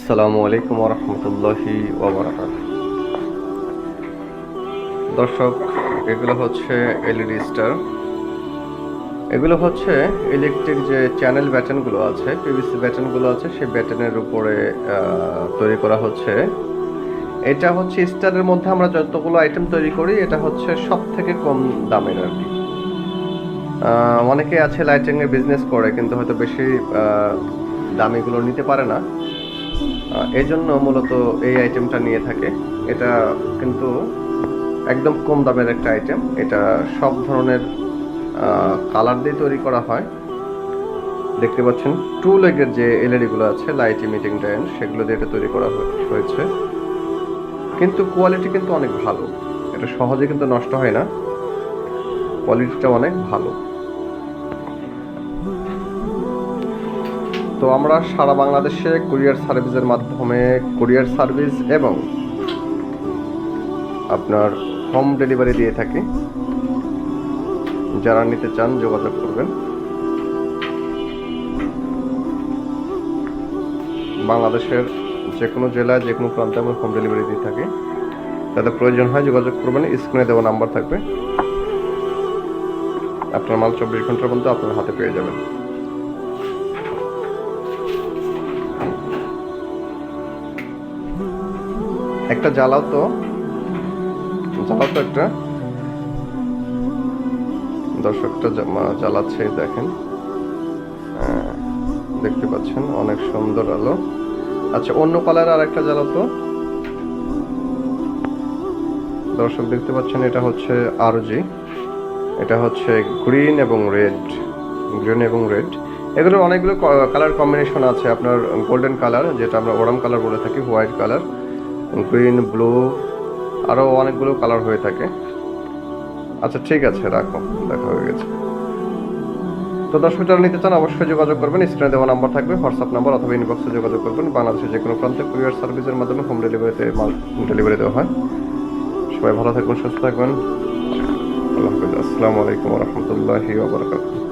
আসসালামু আলাইকুম ওয়া রাহমাতুল্লাহি ওয়া বারাকাতুহু। দর্শক, এগুলো হচ্ছে এলইডি স্টার। এগুলো হচ্ছে ইলেকট্রিক যে চ্যানেল ব্যাটনগুলো আছে, পিভিসি ব্যাটনগুলো আছে, সেই ব্যাটনের উপরে তৈরি করা হচ্ছে। এটা হচ্ছে স্টারের মধ্যে আমরা যতগুলো আইটেম তৈরি করি, এটা হচ্ছে সব থেকে কম দামের আর কি। অনেকে আছে লাইটিংয়ের বিজনেস করে, কিন্তু হয়তো বেশি দামিগুলো নিতে পারে না। এই জন্য মূলত এই আইটেমটা নিয়ে থাকে। এটা কিন্তু একদম কম দামের একটা আইটেম। এটা সব ধরনের কালার দিয়ে তৈরি করা হয়। দেখতে পাচ্ছেন টু লেগের যে এলইডি গুলো আছে, লাইট ইমিটিং ডায়োড, সেগুলো দিয়ে এটা তৈরি করা হয়েছে। কিন্তু কোয়ালিটি কিন্তু অনেক ভালো। এটা সহজে কিন্তু নষ্ট হয় না, কোয়ালিটিটা অনেক ভালো। তো আমরা সারা বাংলাদেশে কুরিয়ার সার্ভিসের মাধ্যমে কুরিয়ার সার্ভিস এবং আপনার হোম ডেলিভারি দিয়ে থাকি। যারা নিতে চান যোগাযোগ করবেন। বাংলাদেশের যে কোনো জেলায় যে কোনো প্রান্তে আমরা হোম ডেলিভারি দিয়ে থাকি। যাদের প্রয়োজন হয় যোগাযোগ করবেন, স্ক্রিনে দেওয়া নাম্বার থাকবে। আপনার মাল 24 ঘন্টার মধ্যে আপনার হাতে পেয়ে যাবেন। একটা জ্বালাও তো একটা দর্শকটা জ্বালাচ্ছে, দেখেন, দেখতে পাচ্ছেন অনেক সুন্দর আলো। আচ্ছা, অন্য কালার আর একটা জ্বালাও তো। দর্শক দেখতে পাচ্ছেন, এটা হচ্ছে আরজি। এটা হচ্ছে গ্রিন এবং রেড। এগুলোর অনেকগুলো কালার কম্বিনেশন আছে। আপনার গোল্ডেন কালার, যেটা আমরা ওরাম কালার বলে থাকি, হোয়াইট কালার, গ্রিন, ব্লু, আরও অনেকগুলো কালার হয়ে থাকে। আচ্ছা ঠিক আছে, রাখো, দেখা হয়ে গেছে। তো দর্শক, যারা নিতে চান অবশ্যই যোগাযোগ করবেন। স্ক্রিনে দেওয়া নাম্বার থাকবে, হোয়াটসঅ্যাপ নাম্বার অথবা ইনবক্সে যোগাযোগ করবেন। বাংলাদেশের যে কোনো প্রান্তে কুরিয়ার সার্ভিসের মাধ্যমে হোম ডেলিভারিতে মাল ডেলিভারি দেওয়া হয়। সবাই ভালো থাকবেন, সুস্থ থাকবেন। আল্লাহ হাফেজ। আসসালামু আলাইকুম ওয়া রাহমাতুল্লাহি ওয়া বারাকাতুহু।